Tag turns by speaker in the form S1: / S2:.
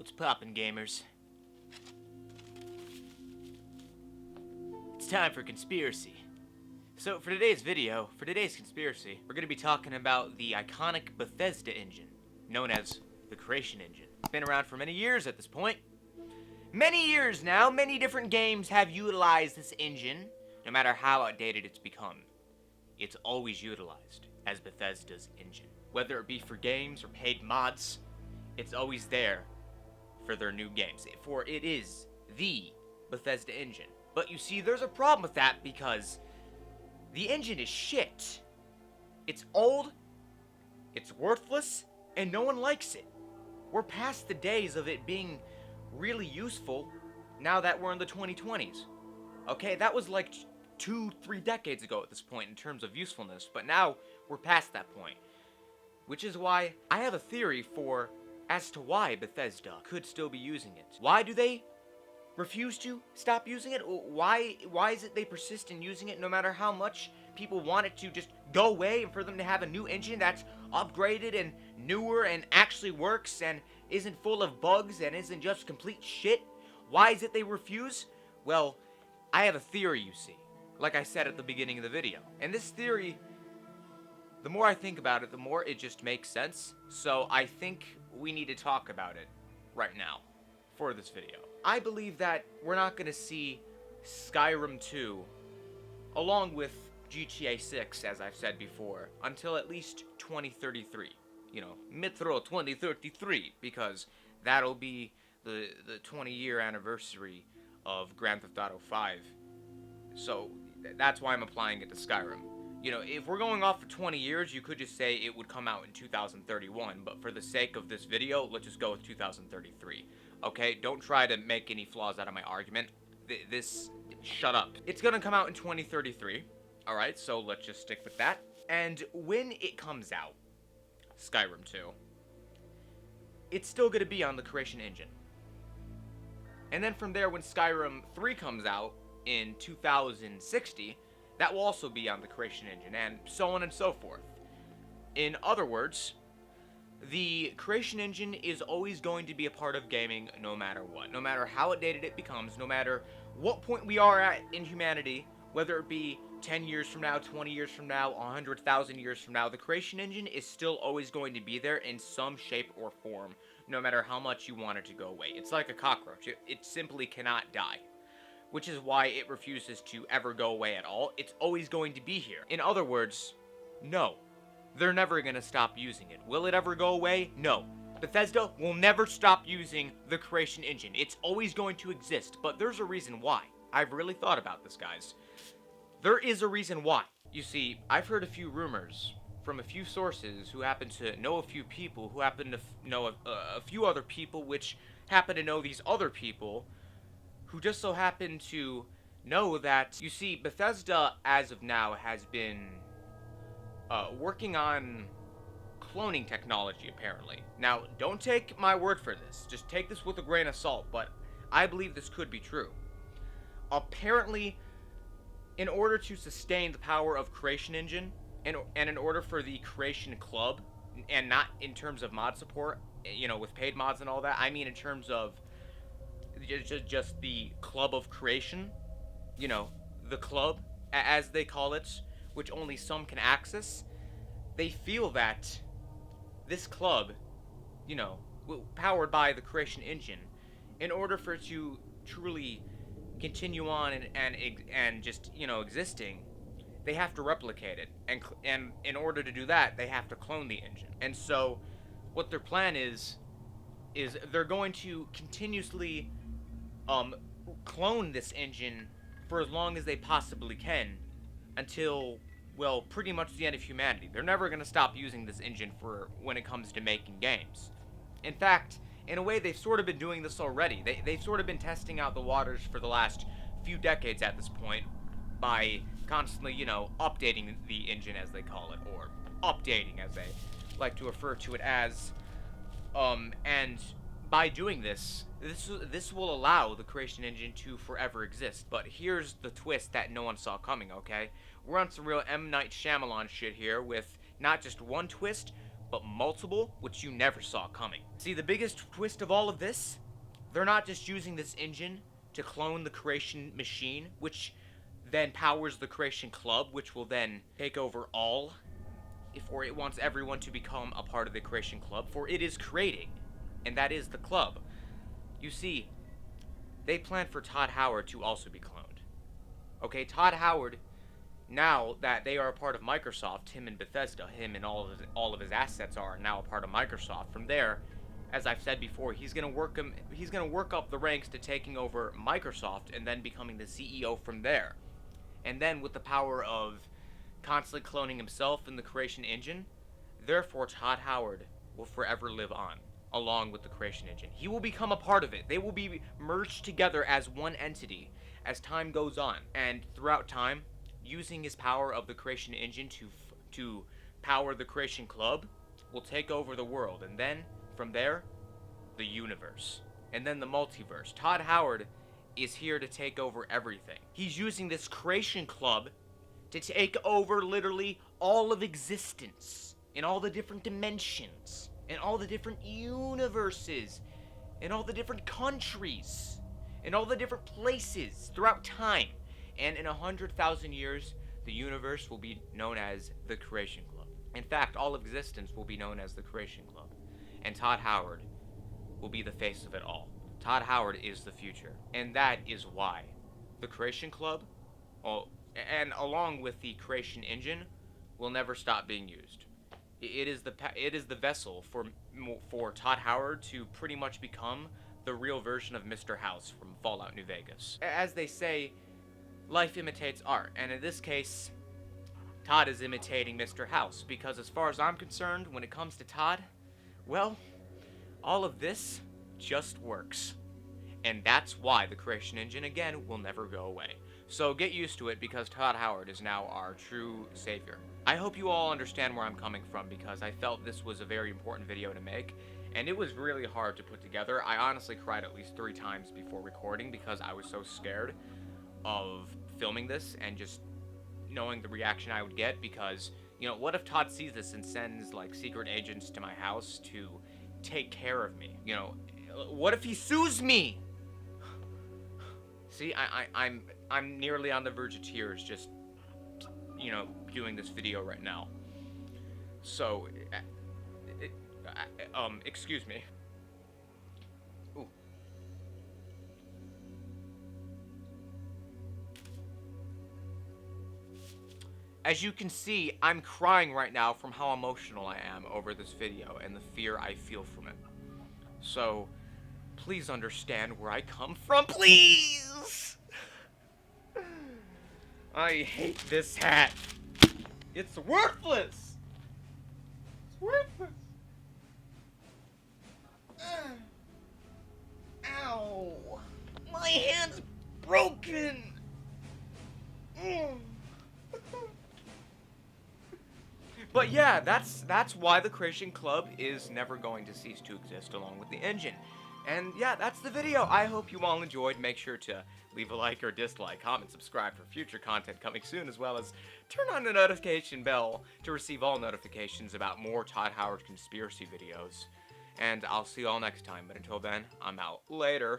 S1: What's poppin', gamers? It's time for conspiracy. So for today's conspiracy, we're going to be talking about the iconic Bethesda engine, known as the Creation Engine. It's been around for many years at this point. Many years now, many different games have utilized this engine, no matter how outdated it's become. It's always utilized as Bethesda's engine. Whether it be for games or paid mods, it's always there for their new games, for it is the Bethesda engine. But you see, there's a problem with that because the engine is shit. It's old, it's worthless, and no one likes it. We're past the days of it being really useful now that we're in the 2020s. Okay, that was like 2-3 decades ago at this point in terms of usefulness, but now we're past that point. Which is why I have a theory as to why Bethesda could still be using it. Why do they refuse to stop using it? Why is it they persist in using it no matter how much people want it to just go away, and for them to have a new engine that's upgraded and newer and actually works and isn't full of bugs and isn't just complete shit? Why is it they refuse? Well, I have a theory, you see, like I said at the beginning of the video. And this theory, the more I think about it, the more it just makes sense. So I think we need to talk about it right now for this video. I believe that we're not going to see Skyrim 2 along with GTA 6, as I've said before, until at least 2033. You know, Mithril 2033, because that'll be the 20-year anniversary of Grand Theft Auto 5. So that's why I'm applying it to Skyrim. You know, if we're going off for 20 years, you could just say it would come out in 2031, but for the sake of this video, let's just go with 2033. Okay, don't try to make any flaws out of my argument. Shut up. It's gonna come out in 2033, alright, so let's just stick with that. And when it comes out, Skyrim 2, it's still gonna be on the Creation Engine. And then from there, when Skyrim 3 comes out in 2060, that will also be on the Creation Engine, and so on and so forth. In other words, the Creation Engine is always going to be a part of gaming no matter what. No matter how outdated it becomes, no matter what point we are at in humanity, whether it be 10 years from now, 20 years from now, 100,000 years from now, the Creation Engine is still always going to be there in some shape or form, no matter how much you want it to go away. It's like a cockroach. It simply cannot die. Which is why it refuses to ever go away at all. It's always going to be here. In other words, no. They're never going to stop using it. Will it ever go away? No. Bethesda will never stop using the Creation Engine. It's always going to exist, but there's a reason why. I've really thought about this, guys. There is a reason why. You see, I've heard a few rumors from a few sources who happen to know a few people who happen to know a few other people which happen to know these other people who just so happen to know that, you see, Bethesda, as of now, has been working on cloning technology, apparently. Now, don't take my word for this. Just take this with a grain of salt, but I believe this could be true. Apparently, in order to sustain the power of Creation Engine, and in order for the Creation Club, and not in terms of mod support, you know, with paid mods and all that, I mean in terms of just the Club of Creation, you know, the club, as they call it, which only some can access. They feel that this club, you know, powered by the Creation Engine, in order for it to truly continue on and just, you know, existing, they have to replicate it, and in order to do that, they have to clone the engine. And so, what their plan is they're going to continuously clone this engine for as long as they possibly can until, well, pretty much the end of humanity. They're never going to stop using this engine for when it comes to making games. In fact, in a way, they've sort of been doing this already. They've sort of been testing out the waters for the last few decades at this point by constantly, you know, updating the engine, as they call it, or updating, as they like to refer to it as. And by doing this will allow the Creation Engine to forever exist. But here's the twist that no one saw coming, okay? We're on some real M. Night Shyamalan shit here with not just one twist, but multiple which you never saw coming. See, the biggest twist of all of this, they're not just using this engine to clone the creation machine, which then powers the creation club, which will then take over all, or it wants everyone to become a part of the creation club, for it is creating, and that is the club. You see, they plan for Todd Howard to also be cloned. Okay, Todd Howard, now that they are a part of Microsoft, him and Bethesda, him and all of his assets are now a part of Microsoft. From there, as I've said before, he's gonna work up the ranks to taking over Microsoft and then becoming the CEO from there. And then with the power of constantly cloning himself in the creation engine, therefore Todd Howard will forever live on, along with the creation engine. He will become a part of it. They will be merged together as one entity as time goes on. And throughout time, using his power of the creation engine to power the creation club, will take over the world. And then, from there, the universe. And then the multiverse. Todd Howard is here to take over everything. He's using this creation club to take over literally all of existence, in all the different dimensions, in all the different universes, in all the different countries, in all the different places throughout time. And in 100,000 years, the universe will be known as the Creation Club. In fact, all of existence will be known as the Creation Club. And Todd Howard will be the face of it all. Todd Howard is the future. And that is why the Creation Club, and along with the creation engine, will never stop being used. It is the vessel for Todd Howard to pretty much become the real version of Mr. House from Fallout New Vegas. As they say, life imitates art, and in this case, Todd is imitating Mr. House, because as far as I'm concerned, when it comes to Todd, well, all of this just works. And that's why the creation engine, again, will never go away. So get used to it, because Todd Howard is now our true savior. I hope you all understand where I'm coming from, because I felt this was a very important video to make, and it was really hard to put together. I honestly cried at least 3 times before recording, because I was so scared of filming this and just knowing the reaction I would get, because, you know, what if Todd sees this and sends, like, secret agents to my house to take care of me? You know, what if he sues me? See, I'm nearly on the verge of tears just, you know, doing this video right now. So, excuse me. Ooh. As you can see, I'm crying right now from how emotional I am over this video and the fear I feel from it. So, please understand where I come from, please! I hate this hat. It's worthless! It's worthless! Ow! My hand's broken! But yeah, that's why the Creation Club is never going to cease to exist along with the engine. And yeah, that's the video. I hope you all enjoyed. Make sure to leave a like or dislike, comment, subscribe for future content coming soon, as well as turn on the notification bell to receive all notifications about more Todd Howard conspiracy videos. And I'll see you all next time, but until then, I'm out. Later.